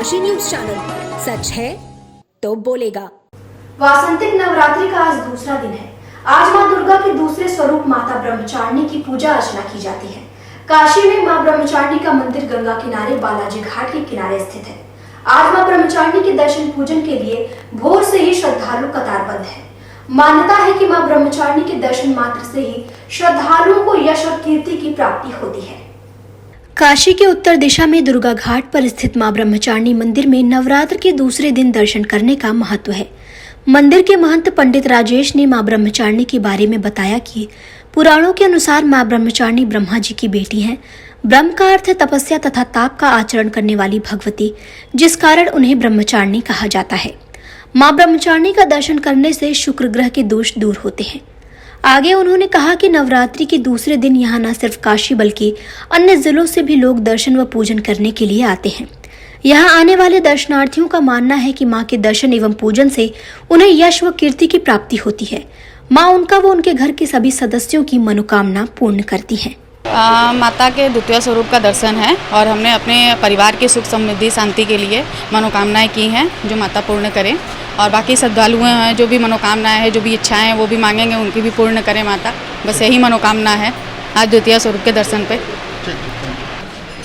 Kashi news channel, सच है तो बोलेगा। वासंतिक नवरात्रि का आज दूसरा दिन है। आज मां दुर्गा के दूसरे स्वरूप माता ब्रह्मचारिणी की पूजा अर्चना की जाती है। काशी में मां ब्रह्मचारिणी का मंदिर गंगा किनारे बालाजी घाट के किनारे स्थित है। आज मां ब्रह्मचारिणी के दर्शन पूजन के लिए भोर से ही श्रद्धालु कतारबद्ध है। मान्यता है कि मां ब्रह्मचारिणी के दर्शन मात्र से ही श्रद्धालुओं को यश और कीर्ति की प्राप्ति होती है। काशी के उत्तर दिशा में दुर्गा घाट पर स्थित मां ब्रह्मचारिणी मंदिर में नवरात्र के दूसरे दिन दर्शन करने का महत्व है। मंदिर के महंत पंडित राजेश ने मां ब्रह्मचारिणी के बारे में बताया कि पुराणों के अनुसार मां ब्रह्मचारिणी ब्रह्मा जी की बेटी हैं। ब्रह्म का अर्थ है तपस्या तथा ताप का आचरण करने वाली भगवती, जिस कारण उन्हें ब्रह्मचारिणी कहा जाता है। मां ब्रह्मचारिणी का दर्शन करने से शुक्र ग्रह के दोष दूर होते हैं। आगे उन्होंने कहा कि नवरात्रि के दूसरे दिन यहाँ न सिर्फ काशी बल्कि अन्य जिलों से भी लोग दर्शन व पूजन करने के लिए आते हैं। यहाँ आने वाले दर्शनार्थियों का मानना है कि मां के दर्शन एवं पूजन से उन्हें यश व कीर्ति की प्राप्ति होती है। मां उनका व उनके घर के सभी सदस्यों की मनोकामना पूर्ण करती हैं। माता के द्वितीय स्वरूप का दर्शन है और हमने अपने परिवार की सुख समृद्धि शांति के लिए मनोकामनाएं की हैं, जो माता पूर्ण करें। और बाकी श्रद्धालु हैं जो भी मनोकामनाएं हैं, जो भी इच्छाएं हैं वो भी मांगेंगे, उनकी भी पूर्ण करें माता। बस यही मनोकामना है आज द्वितीय स्वरूप के दर्शन पे।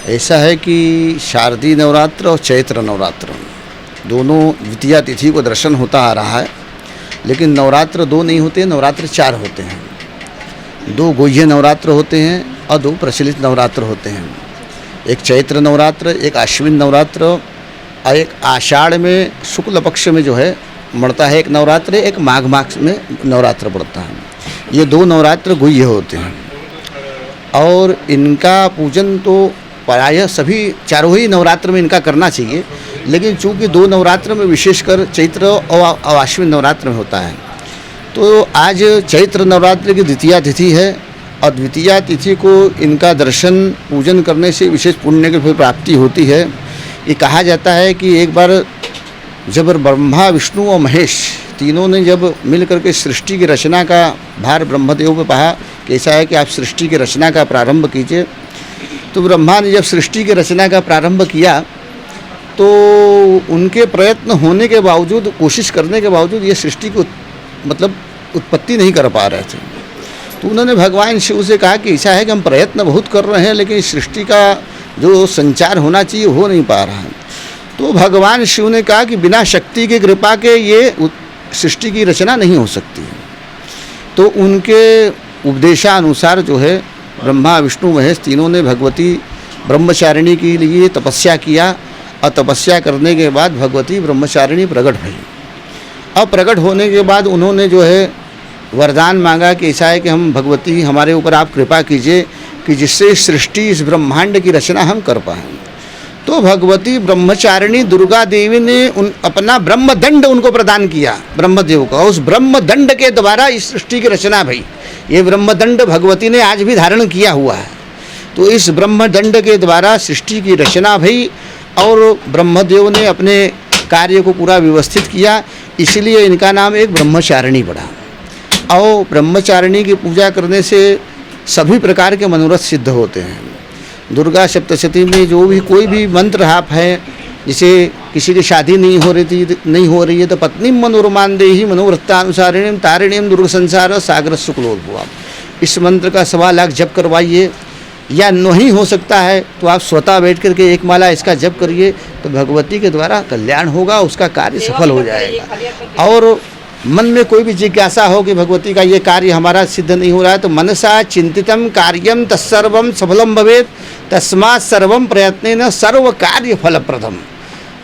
ऐसा है कि शारदीय नवरात्र और चैत्र नवरात्र दोनों द्वितीया तिथि को दर्शन होता आ रहा है, लेकिन नवरात्र दो नहीं होते, नवरात्र 4 होते हैं। 2 गुह्य नवरात्र होते हैं और 2 प्रचलित नवरात्र होते हैं। एक चैत्र नवरात्र, एक आश्विन नवरात्र और एक आषाढ़ में शुक्ल पक्ष में जो है बढ़ता है एक नवरात्र, एक माघ मास में नवरात्र पड़ता है। ये 2 नवरात्र गुह्य होते हैं और इनका पूजन तो प्रायः सभी चारों ही नवरात्र में इनका करना चाहिए, लेकिन चूँकि 2 नवरात्र में विशेषकर चैत्र और आश्विन नवरात्र में होता है, तो आज चैत्र नवरात्र की द्वितीया तिथि है और द्वितीया तिथि को इनका दर्शन पूजन करने से विशेष पुण्य की प्राप्ति होती है। ये कहा जाता है कि एक बार जब ब्रह्मा, विष्णु और महेश तीनों ने जब मिल करके सृष्टि की रचना का भार ब्रह्मदेव पे कहा कि ऐसा है कि आप सृष्टि की रचना का प्रारंभ कीजिए, तो ब्रह्मा ने जब सृष्टि की रचना का प्रारंभ किया तो उनके प्रयत्न होने के बावजूद, कोशिश करने के बावजूद ये सृष्टि को उत्पत्ति नहीं कर पा रहे थे। तो उन्होंने भगवान शिव से कहा कि ऐसा है कि हम प्रयत्न बहुत कर रहे हैं, लेकिन सृष्टि का जो संचार होना चाहिए हो नहीं पा रहा है। तो भगवान शिव ने कहा कि बिना शक्ति की कृपा के ये सृष्टि की रचना नहीं हो सकती। तो उनके उपदेशानुसार जो है ब्रह्मा, विष्णु, महेश तीनों ने भगवती ब्रह्मचारिणी के लिए तपस्या किया और तपस्या करने के बाद भगवती ब्रह्मचारिणी प्रकट हुई। अब प्रकट होने के बाद उन्होंने जो है वरदान मांगा कि ऐसा है कि हम भगवती हमारे ऊपर आप कृपा कीजिए कि जिससे सृष्टि इस ब्रह्मांड की रचना हम कर पाएँ। तो भगवती ब्रह्मचारिणी दुर्गा देवी ने अपना ब्रह्मदंड उनको प्रदान किया, ब्रह्मदेव का। उस ब्रह्मदंड के द्वारा इस सृष्टि की रचना भई। ये ब्रह्मदंड भगवती ने आज भी धारण किया हुआ है। तो इस ब्रह्मदंड के द्वारा सृष्टि की रचना भई और ब्रह्मदेव ने अपने कार्य को पूरा व्यवस्थित किया, इसलिए इनका नाम एक ब्रह्मचारिणी पड़ा। और ब्रह्मचारिणी की पूजा करने से सभी प्रकार के मनोरथ सिद्ध होते हैं। दुर्गा सप्तशती में जो भी कोई भी मंत्र आप है, जैसे किसी की शादी नहीं हो रही है तो पत्नी मनोरमान देहि मनोवृत्तानुसारिणी तारिणीम दुर्ग संसार सागर शुक्लोद्भवा, इस मंत्र का 1.25 लाख जप करवाइए। या नहीं हो सकता है तो आप स्वतः बैठ करके 1 माला इसका जप करिए, तो भगवती के द्वारा कल्याण होगा, उसका कार्य सफल हो जाएगा। और मन में कोई भी जिज्ञासा हो कि भगवती का ये कार्य हमारा सिद्ध नहीं हो रहा है, तो मनसा चिंतितम कार्यम तत्सर्वम सफलम भवेत् तस्मात् सर्वम प्रयत्नेन सर्व कार्य फलप्रदम।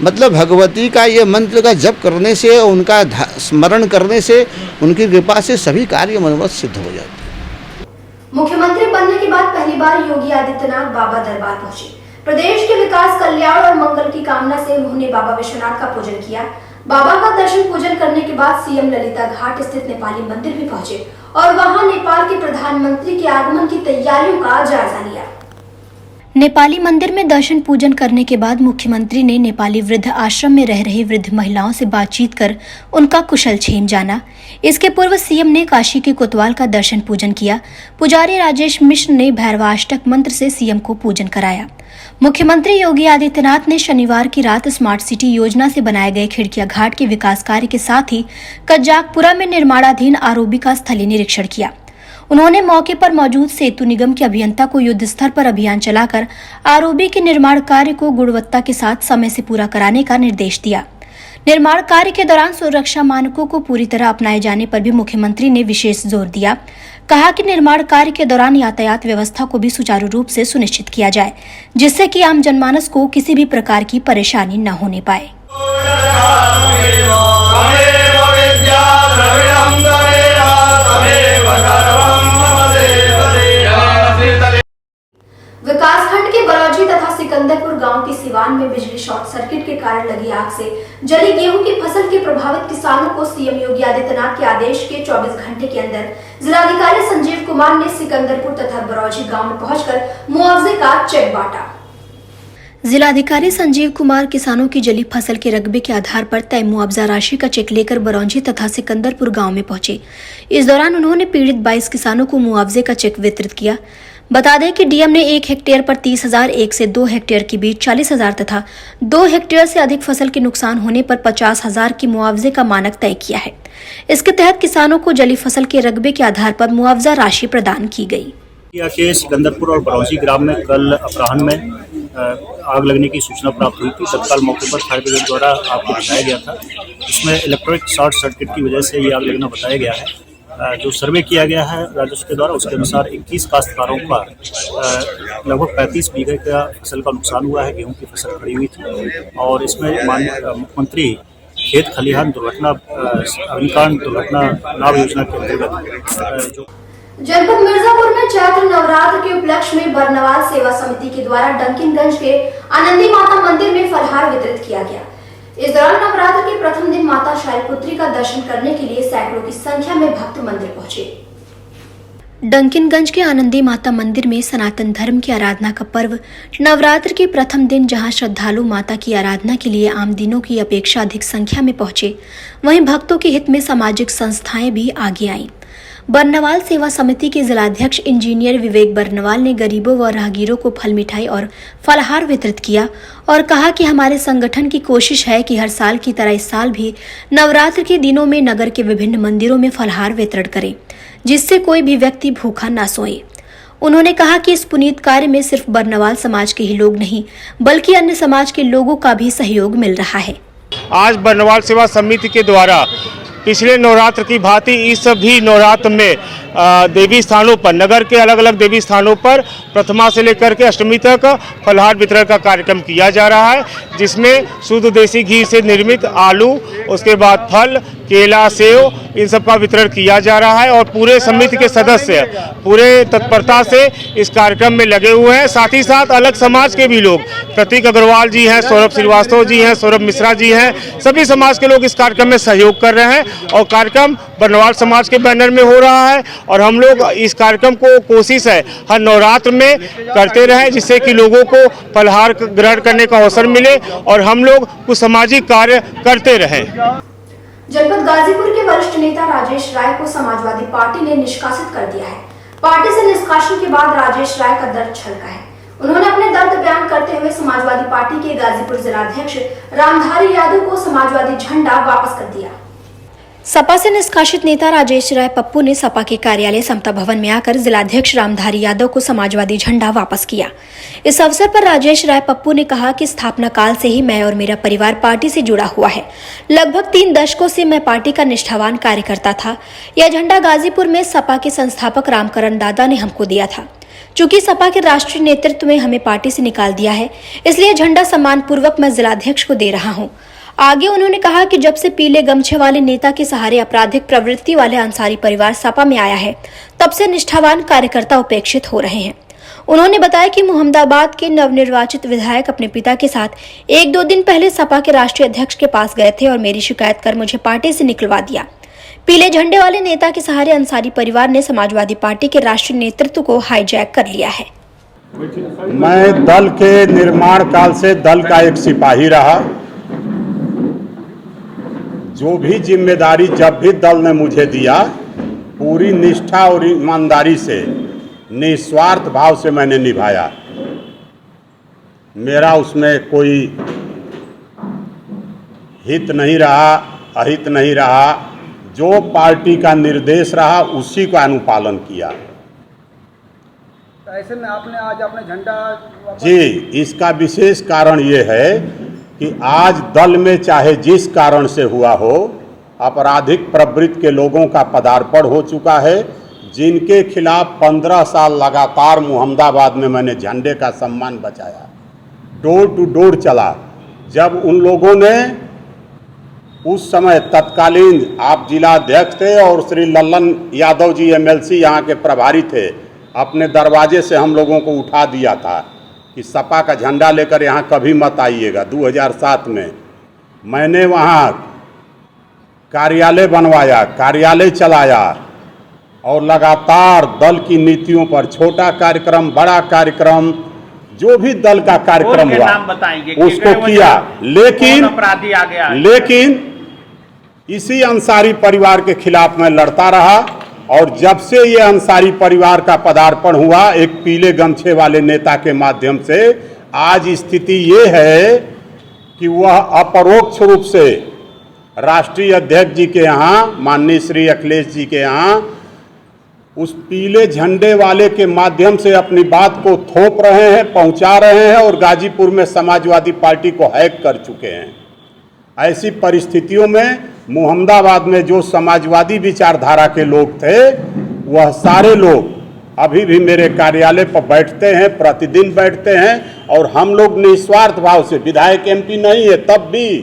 मतलब भगवती का ये मंत्र का जप करने से, उनका स्मरण करने से, उनकी कृपा से सभी कार्य मनोरथ सिद्ध हो जाते हैं। मुख्यमंत्री बनने के बाद पहली बार योगी आदित्यनाथ बाबा दरबार पहुंचे। प्रदेश के विकास, कल्याण और मंगल की कामना से उन्होंने बाबा विश्वनाथ का पूजन किया। बाबा का दर्शन पूजन करने के बाद सीएम ललिता घाट स्थित नेपाली मंदिर भी पहुंचे और वहां नेपाल के प्रधानमंत्री के आगमन की तैयारियों का जायजा लिया। नेपाली मंदिर में दर्शन पूजन करने के बाद मुख्यमंत्री ने नेपाली वृद्ध आश्रम में रह रही वृद्ध महिलाओं से बातचीत कर उनका कुशल क्षेम जाना। इसके पूर्व सीएम ने काशी के कोतवाल का दर्शन पूजन किया। पुजारी राजेश मिश्र ने भैरवाष्टक मंत्र से सीएम को पूजन कराया। मुख्यमंत्री योगी आदित्यनाथ ने शनिवार की रात स्मार्ट सिटी योजना से बनाए गए खिड़किया घाट के विकास कार्य के साथ ही कज्जाकपुरा में निर्माणाधीन आरओबी का स्थलीय निरीक्षण किया। उन्होंने मौके पर मौजूद सेतु निगम के अभियंता को युद्ध स्तर पर अभियान चलाकर आरओबी के निर्माण कार्य को गुणवत्ता के साथ समय से पूरा कराने का निर्देश दिया। निर्माण कार्य के दौरान सुरक्षा मानकों को पूरी तरह अपनाए जाने पर भी मुख्यमंत्री ने विशेष जोर दिया। कहा कि निर्माण कार्य के दौरान यातायात व्यवस्था को भी सुचारू रूप से सुनिश्चित किया जाए, जिससे कि आम जनमानस को किसी भी प्रकार की परेशानी न होने पाए। विकासखंड के बरौजी तथा सिकंदरपुर गांव के सिवान में बिजली शॉर्ट सर्किट के कारण लगी आग से जली गेहूं की फसल के प्रभावित किसानों को सीएम योगी आदित्यनाथ के आदेश के 24 घंटे के अंदर जिलाधिकारी संजीव कुमार ने सिकंदरपुर तथा बरौजी गांव में पहुंचकर मुआवजे का चेक बांटा। जिलाधिकारी संजीव कुमार किसानों की जली फसल के रकबे के आधार पर तय मुआवजा राशि का चेक लेकर बरौजी तथा सिकंदरपुर गांव में पहुंचे। इस दौरान उन्होंने पीड़ित 22 किसानों को मुआवजे का चेक वितरित किया। बता दें कि डीएम ने 1 हेक्टेयर पर 30,000, 1 से 2 हेक्टेयर के बीच 40,000 तथा 2 हेक्टेयर से अधिक फसल के नुकसान होने पर 50,000 की मुआवजे का मानक तय किया है। इसके तहत किसानों को जली फसल के रकबे के आधार पर मुआवजा राशि प्रदान की गई। के सिकंदरपुर और बरौजी ग्राम में कल अपराह्न में आग लगने की सूचना प्राप्त हुई थी। तत्काल मौके पर फायर ब्रिगेड द्वारा आग को बुझाया गया था। इसमें इलेक्ट्रिक शॉर्ट सर्किट की वजह से ये आग लगना बताया गया है। जो सर्वे किया गया है राजस्व के द्वारा, उसके अनुसार 21 काश्तकारों का लगभग 35 बीघे का फसल का नुकसान हुआ है। गेहूं की फसल खड़ी हुई थी और इसमें माननीय मुख्यमंत्री खेत खलिहान दुर्घटना अग्निकांड दुर्घटना लाभ योजना के अंतर्गत जो जनपद मिर्जापुर में चैत्र नवरात्र के उपलक्ष्य में बरनवाल सेवा समिति के द्वारा डंकिनगंज के आनंदी माता मंदिर में फलहार वितरित किया गया। इस दौरान नवरात्र के प्रथम दिन माता शैलपुत्री का दर्शन करने के लिए सैकड़ों की संख्या में भक्त मंदिर पहुंचे। डंकिनगंज के आनंदी माता मंदिर में सनातन धर्म की आराधना का पर्व नवरात्र के प्रथम दिन जहां श्रद्धालु माता की आराधना के लिए आम दिनों की अपेक्षा अधिक संख्या में पहुंचे, वहीं भक्तों के हित में सामाजिक संस्थाएं भी आगे आईं। बरनवाल सेवा समिति के जिलाध्यक्ष इंजीनियर विवेक बरनवाल ने गरीबों व राहगीरों को फल मिठाई और फलहार वितरित किया और कहा कि हमारे संगठन की कोशिश है कि हर साल की तरह इस साल भी नवरात्र के दिनों में नगर के विभिन्न मंदिरों में फलहार वितरण करें, जिससे कोई भी व्यक्ति भूखा न सोए। उन्होंने कहा कि इस पुनीत कार्य में सिर्फ बरनवाल समाज के ही लोग नहीं, बल्कि अन्य समाज के लोगों का भी सहयोग मिल रहा है। आज बरनवाल सेवा समिति के द्वारा पिछले नवरात्र की भांति इस भी नवरात्र में देवी स्थानों पर, नगर के अलग अलग देवी स्थानों पर प्रथमा से लेकर के अष्टमी तक फलहार वितरण का कार्यक्रम किया जा रहा है, जिसमें शुद्ध देसी घी से निर्मित आलू, उसके बाद फल, केला, सेव, इन सब का वितरण किया जा रहा है और पूरे समिति के सदस्य पूरे तत्परता से इस कार्यक्रम में लगे हुए हैं। साथ ही साथ अलग समाज के भी लोग, प्रतीक अग्रवाल जी हैं, सौरभ श्रीवास्तव जी हैं, सौरभ मिश्रा जी हैं, सभी समाज के लोग इस कार्यक्रम में सहयोग कर रहे हैं और कार्यक्रम बरनवाल समाज के बैनर में हो रहा है और हम लोग इस कार्यक्रम को कोशिश है हर नवरात्र में करते रहें, जिससे कि लोगों को फलहार ग्रहण करने का अवसर मिले और हम लोग कुछ सामाजिक कार्य करते रहें। जनपद गाजीपुर के वरिष्ठ नेता राजेश राय को समाजवादी पार्टी ने निष्कासित कर दिया है। पार्टी से निष्कासन के बाद राजेश राय का दर्द छलका है। उन्होंने अपने दर्द बयान करते हुए समाजवादी पार्टी के गाजीपुर जिलाध्यक्ष रामधारी यादव को समाजवादी झंडा वापस कर दिया। सपा से निष्कासित नेता राजेश राय पप्पू ने सपा के कार्यालय समता भवन में आकर जिलाध्यक्ष रामधारी यादव को समाजवादी झंडा वापस किया। इस अवसर पर राजेश राय पप्पू ने कहा कि स्थापना काल से ही मैं और मेरा परिवार पार्टी से जुड़ा हुआ है। लगभग 3 दशकों से मैं पार्टी का निष्ठावान कार्यकर्ता था। यह झंडा गाजीपुर में सपा के संस्थापक रामकरण दादा ने हमको दिया था। चूंकि सपा के राष्ट्रीय नेतृत्व में हमें पार्टी से निकाल दिया है, इसलिए झंडा सम्मान पूर्वक मैं जिलाध्यक्ष को दे रहा हूँ। आगे उन्होंने कहा कि जब से पीले गमछे वाले नेता के सहारे आपराधिक प्रवृत्ति वाले अंसारी परिवार सपा में आया है, तब से निष्ठावान कार्यकर्ता उपेक्षित हो रहे हैं। उन्होंने बताया कि मुहम्मदाबाद के नवनिर्वाचित विधायक अपने पिता के साथ 1-2 दिन पहले सपा के राष्ट्रीय अध्यक्ष के पास गए थे और मेरी शिकायत कर मुझे पार्टी से निकलवा दिया। पीले झंडे वाले नेता के सहारे अंसारी परिवार ने समाजवादी पार्टी के राष्ट्रीय नेतृत्व को हाईजैक कर लिया है। मैं दल के निर्माण काल से दल का एक सिपाही रहा। जो भी जिम्मेदारी जब भी दल ने मुझे दिया, पूरी निष्ठा और ईमानदारी से, निस्वार्थ भाव से मैंने निभाया। मेरा उसमें कोई हित नहीं रहा, अहित नहीं रहा। जो पार्टी का निर्देश रहा उसी का अनुपालन किया। ऐसे में आपने आज अपना झंडा जी, इसका विशेष कारण ये है कि आज दल में चाहे जिस कारण से हुआ हो, आपराधिक प्रवृत्ति के लोगों का पदार्पण हो चुका है, जिनके खिलाफ 15 साल लगातार मुहम्मदाबाद में मैंने झंडे का सम्मान बचाया, डोर टू डोर चला। जब उन लोगों ने उस समय तत्कालीन आप जिला अध्यक्ष थे और श्री लल्लन यादव जी एमएलसी यहाँ के प्रभारी थे, अपने दरवाजे से हम लोगों को उठा दिया था कि सपा का झंडा लेकर यहाँ कभी मत आइएगा। 2007 में मैंने वहाँ कार्यालय बनवाया, कार्यालय चलाया और लगातार दल की नीतियों पर छोटा कार्यक्रम, बड़ा कार्यक्रम, जो भी दल का कार्यक्रम हुआ उसको किया। लेकिन इसी अंसारी परिवार के खिलाफ मैं लड़ता रहा और जब से ये अंसारी परिवार का पदार्पण हुआ एक पीले गमछे वाले नेता के माध्यम से, आज स्थिति ये है कि वह अपरोक्ष रूप से राष्ट्रीय अध्यक्ष जी के यहाँ, माननीय श्री अखिलेश जी के यहाँ, उस पीले झंडे वाले के माध्यम से अपनी बात को थोप रहे हैं, पहुंचा रहे हैं और गाजीपुर में समाजवादी पार्टी को हैक कर चुके हैं। ऐसी परिस्थितियों में मुहम्मदाबाद में जो समाजवादी विचारधारा के लोग थे, वह सारे लोग अभी भी मेरे कार्यालय पर बैठते हैं, प्रतिदिन बैठते हैं और हम लोग निस्वार्थ भाव से, विधायक एमपी नहीं है तब भी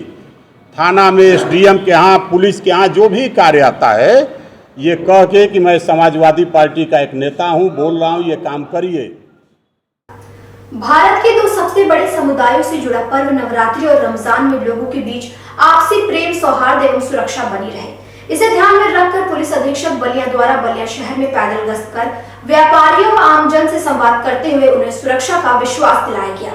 थाना में, एसडीएम के यहाँ, पुलिस के यहाँ जो भी कार्य आता है, ये कह के कि मैं समाजवादी पार्टी का एक नेता हूँ, बोल रहा हूँ, ये काम करिए। भारत के दो सबसे बड़े समुदायों से जुड़ा पर्व नवरात्रि और रमजान में लोगों के बीच आपसी प्रेम, सौहार्द एवं सुरक्षा बनी रहे, इसे ध्यान में रखकर पुलिस अधीक्षक बलिया द्वारा बलिया शहर में पैदल गश्त कर व्यापारियों व आमजन से संवाद करते हुए उन्हें सुरक्षा का विश्वास दिलाया गया।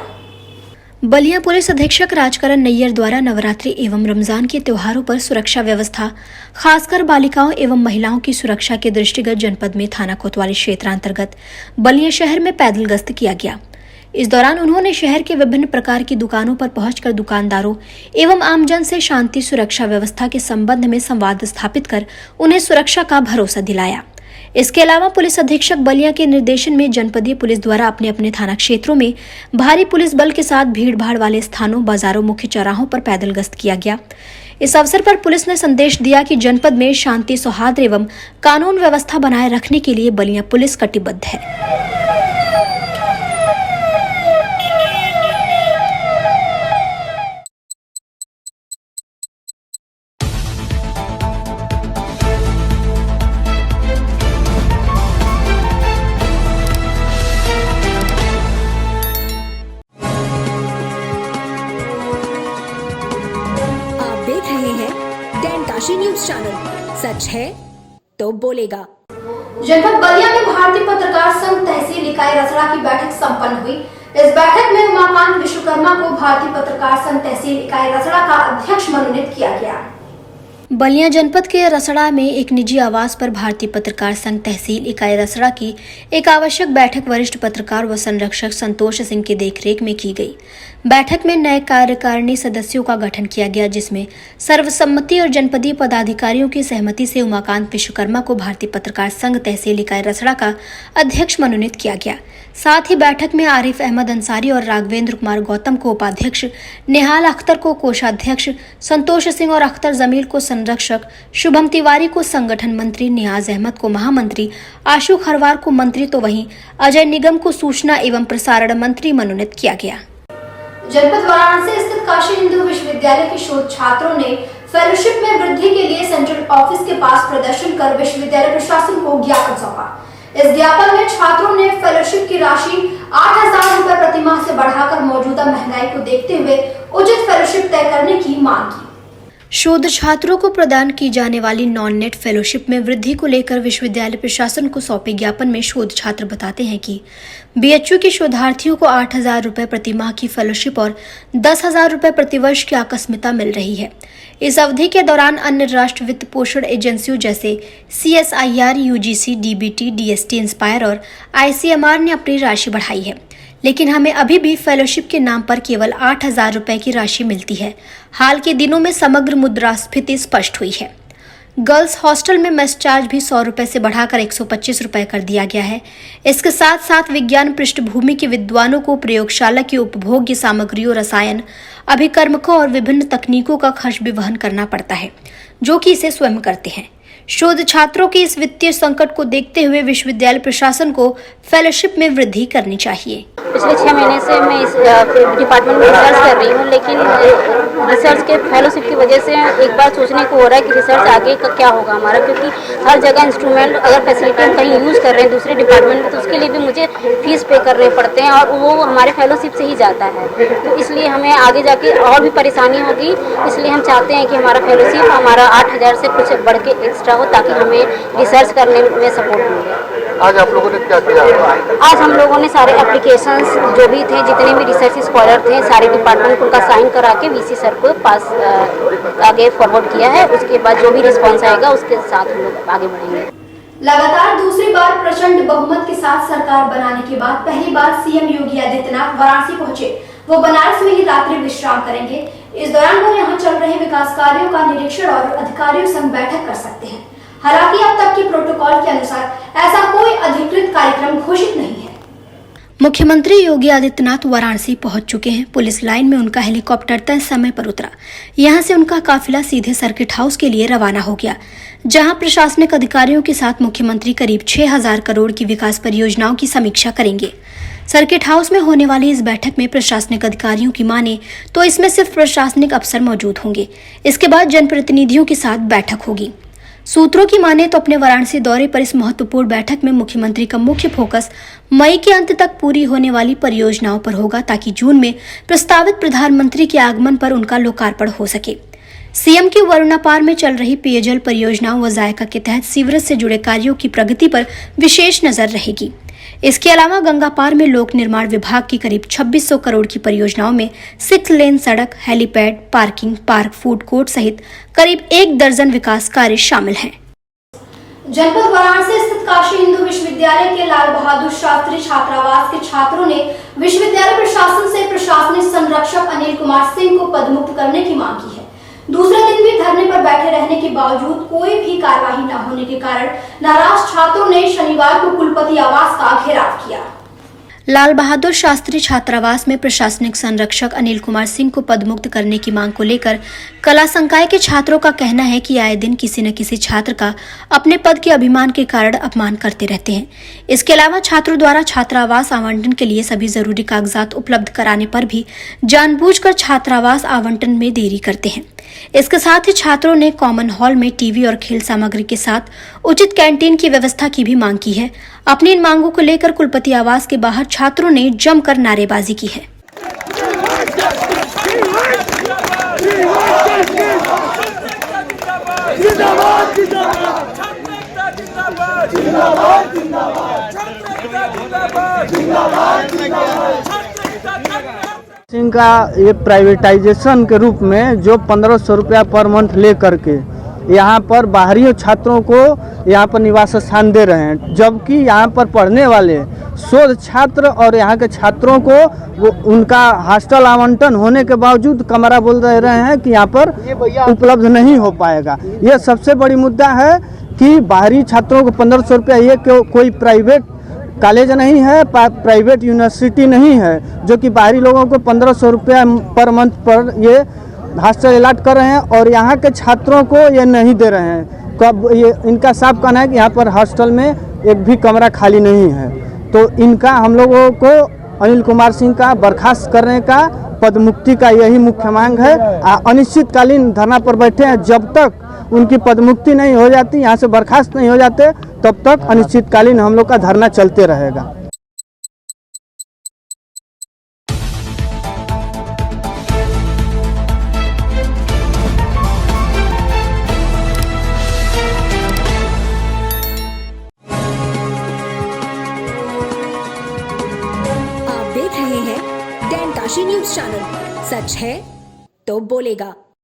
बलिया पुलिस अधीक्षक राजकरण नैयर द्वारा नवरात्रि एवं रमजान के त्योहारों पर सुरक्षा व्यवस्था, खासकर बालिकाओं एवं महिलाओं की सुरक्षा के दृष्टिगत जनपद में थाना कोतवाली क्षेत्र अंतर्गत बलिया शहर में पैदल गश्त किया गया। इस दौरान उन्होंने शहर के विभिन्न प्रकार की दुकानों पर पहुंचकर दुकानदारों एवं आमजन से शांति सुरक्षा व्यवस्था के संबंध में संवाद स्थापित कर उन्हें सुरक्षा का भरोसा दिलाया। इसके अलावा पुलिस अधीक्षक बलिया के निर्देशन में जनपदीय पुलिस द्वारा अपने अपने थाना क्षेत्रों में भारी पुलिस बल के साथ भीड़ भाड़ वाले स्थानों, बाजारों, मुख्य चौराहों पर पैदल गश्त किया गया। इस अवसर पर पुलिस ने संदेश दिया कि जनपद में शांति, सौहार्द एवं कानून व्यवस्था बनाए रखने के लिए बलिया पुलिस कटिबद्ध है। न्यूज़ चैनल, सच है तो बोलेगा। जनपद बलिया में भारतीय पत्रकार संघ तहसील इकाई रसड़ा की बैठक संपन्न हुई। इस बैठक में उमाकांत विश्वकर्मा को भारतीय पत्रकार संघ तहसील इकाई रसड़ा का अध्यक्ष मनोनीत किया गया। बलिया जनपद के रसड़ा में एक निजी आवास पर भारतीय पत्रकार संघ तहसील इकाई रसड़ा की एक आवश्यक बैठक वरिष्ठ पत्रकार व संरक्षक संतोष सिंह की देखरेख में की गई। बैठक में नए कार्यकारिणी सदस्यों का गठन किया गया, जिसमें सर्वसम्मति और जनपदीय पदाधिकारियों की सहमति से उमाकांत विश्वकर्मा को भारतीय पत्रकार संघ तहसील इकाई रसड़ा का अध्यक्ष मनोनीत किया गया। साथ ही बैठक में आरिफ अहमद अंसारी और राघवेंद्र कुमार गौतम को उपाध्यक्ष, निहाल अख्तर को कोषाध्यक्ष, संतोष सिंह और अख्तर जमील को संरक्षक, शुभम तिवारी को संगठन मंत्री, नियाज अहमद को महामंत्री, आशु खरवार को मंत्री तो वहीं अजय निगम को सूचना एवं प्रसारण मंत्री मनोनीत किया गया। जनपद वाराणसी स्थित काशी हिंदू विश्वविद्यालय के शोध छात्रों ने फेलोशिप में वृद्धि के लिए सेंट्रल ऑफिस के पास प्रदर्शन कर विश्वविद्यालय प्रशासन को ज्ञापन सौंपा। इस ज्ञापन में छात्रों ने फेलोशिप की राशि 8,000 रुपए प्रतिमाह से बढ़ाकर मौजूदा महंगाई को देखते हुए उचित फेलोशिप तय करने की मांग की। शोध छात्रों को प्रदान की जाने वाली नॉन नेट फेलोशिप में वृद्धि को लेकर विश्वविद्यालय प्रशासन को सौंपे ज्ञापन में शोध छात्र बताते हैं कि बीएचयू के शोधार्थियों को 8,000 रुपये प्रति माह की फेलोशिप और 10,000 रुपये प्रतिवर्ष की आकस्मिकता मिल रही है। इस अवधि के दौरान अन्य राष्ट्र वित्त पोषण एजेंसियों जैसे CSIR, UGC, DBT, DST, inspire और ICMR ने अपनी राशि बढ़ाई है, लेकिन हमें अभी भी फेलोशिप के नाम पर केवल 8,000 रुपये की राशि मिलती है। हाल के दिनों में समग्र मुद्रास्फीति स्पष्ट हुई है। गर्ल्स हॉस्टल में मेस चार्ज भी 100 रुपये से बढ़ाकर 125 रुपये कर दिया गया है। इसके साथ साथ विज्ञान पृष्ठभूमि के विद्वानों को प्रयोगशाला की उपभोग्य सामग्रियों, रसायन अभिकर्मकों और विभिन्न तकनीकों का खर्च भी वहन करना पड़ता है, जो कि इसे स्वयं करते हैं। शोध छात्रों के इस वित्तीय संकट को देखते हुए विश्वविद्यालय प्रशासन को फेलोशिप में वृद्धि करनी चाहिए। पिछले 6 महीने से मैं इस डिपार्टमेंट में रिसर्च कर रही हूँ, लेकिन रिसर्च के फेलोशिप की वजह से एक बार सोचने को हो रहा है कि रिसर्च आगे का क्या होगा हमारा, क्योंकि हर जगह इंस्ट्रूमेंट अगर फैसिलिटी हम कहीं यूज़ कर रहे हैं दूसरे डिपार्टमेंट में तो उसके लिए भी मुझे फीस पे करने पड़ते हैं और वो हमारे फेलोशिप से ही जाता है। तो इसलिए हमें आगे जाके और भी परेशानी होगी, इसलिए हम चाहते हैं कि हमारा फेलोशिप हमारा 8,000 से कुछ बढ़ के एक्स्ट्रा हो ताकि हमें रिसर्च करने में सपोर्ट मिले। आज आप लोगों ने क्या किया? आज हम लोगों ने सारे एप्लीकेशंस जो भी थे, जितने भी रिसर्च स्कॉलर थे, सारे डिपार्टमेंट को का साइन करा के वीसी सर को पास आगे फॉरवर्ड किया है। उसके बाद जो भी रिस्पांस आएगा उसके साथ हम लोग आगे बढ़ेंगे। लगातार दूसरी बार प्रचंड बहुमत के साथ सरकार बनाने के बाद पहली बार सीएम योगी आदित्यनाथ वाराणसी पहुंचे। वो बनारस में ही रात्रि विश्राम करेंगे। इस दौरान वो यहाँ चल रहे विकास कार्यों का निरीक्षण और अधिकारियों संग बैठक कर सकते हैं। हालांकि अब तक के प्रोटोकॉल के अनुसार ऐसा कोई अधिकृत कार्यक्रम घोषित नहीं है। मुख्यमंत्री योगी आदित्यनाथ वाराणसी पहुंच चुके हैं। पुलिस लाइन में उनका हेलीकॉप्टर तय समय पर उतरा। यहां से उनका काफिला सीधे सर्किट हाउस के लिए रवाना हो गया, जहां प्रशासनिक अधिकारियों के साथ मुख्यमंत्री करीब 6,000 करोड़ की विकास परियोजनाओं की समीक्षा करेंगे। सर्किट हाउस में होने वाली इस बैठक में प्रशासनिक अधिकारियों की माने तो इसमें सिर्फ प्रशासनिक अफसर मौजूद होंगे। इसके बाद जनप्रतिनिधियों के साथ बैठक होगी। सूत्रों की माने तो अपने वाराणसी दौरे पर इस महत्वपूर्ण बैठक में मुख्यमंत्री का मुख्य फोकस मई के अंत तक पूरी होने वाली परियोजनाओं पर होगा, ताकि जून में प्रस्तावित प्रधानमंत्री के आगमन पर उनका लोकार्पण हो सके। सीएम की वरुणापार में चल रही पेयजल परियोजनाओं व जायका के तहत सीवरेज से जुड़े कार्यों की प्रगति पर विशेष नजर रहेगी। इसके अलावा गंगापार में लोक निर्माण विभाग की करीब 2600 करोड़ की परियोजनाओं में 6 लेन सड़क, helipad, parking, park, food court सहित करीब 1 दर्जन विकास कार्य शामिल हैं। जनपद वाराणसी स्थित काशी हिंदू विश्वविद्यालय के लाल बहादुर शास्त्री छात्रावास के छात्रों ने विश्वविद्यालय प्रशासन से प्रशासनिक संरक्षक अनिल कुमार सिंह को पदमुक्त करने की मांग की है। दूसरे दिन भी धरने पर बैठे रहने के बावजूद कोई भी कार्यवाही न होने के कारण नाराज छात्रों ने शनिवार को कुलपति आवास का घेराव किया। लाल बहादुर शास्त्री छात्रावास में प्रशासनिक संरक्षक अनिल कुमार सिंह को पदमुक्त करने की मांग को लेकर कला संकाय के छात्रों का कहना है कि आए दिन किसी न किसी छात्र का अपने पद के अभिमान के कारण अपमान करते रहते हैं। इसके अलावा छात्रों द्वारा छात्रावास आवंटन के लिए सभी जरूरी कागजात उपलब्ध कराने पर भी जानबूझकर छात्रावास आवंटन में देरी करते हैं। इसके साथ ही छात्रों ने कॉमन हॉल में टीवी और खेल सामग्री के साथ उचित कैंटीन की व्यवस्था की भी मांग की है। अपनी इन मांगों को लेकर कुलपति आवास के बाहर छात्रों ने जमकर नारेबाजी की है। सिंह का ये प्राइवेटाइजेशन के रूप में जो 1500 रुपया पर मंथ ले करके यहाँ पर बाहरी छात्रों को यहाँ पर निवास स्थान दे रहे हैं, जबकि यहाँ पर पढ़ने वाले शोध छात्र और यहाँ के छात्रों को वो उनका हॉस्टल आवंटन होने के बावजूद कमरा बोल रहे हैं कि यहाँ पर उपलब्ध नहीं हो पाएगा। ये सबसे बड़ी मुद्दा है कि बाहरी छात्रों को 1500 रुपया, ये कोई प्राइवेट कॉलेज नहीं है, प्राइवेट यूनिवर्सिटी नहीं है, जो कि बाहरी लोगों को 1500 रुपया पर मंथ पर ये हॉस्टल अलाट कर रहे हैं और यहाँ के छात्रों को ये नहीं दे रहे हैं। कब ये इनका साफ कहना है कि यहाँ पर हॉस्टल में एक भी कमरा खाली नहीं है। तो इनका हम लोगों को अनिल कुमार सिंह का बर्खास्त करने का, पदमुक्ति का यही मुख्य मांग है। अनिश्चितकालीन धरना पर बैठे हैं। जब तक उनकी पदमुक्ति नहीं हो जाती, यहाँ से बर्खास्त नहीं हो जाते, तब तक अनिश्चितकालीन हम लोग का धरना चलते रहेगा। न्यूज चैनल, सच है तो बोलेगा।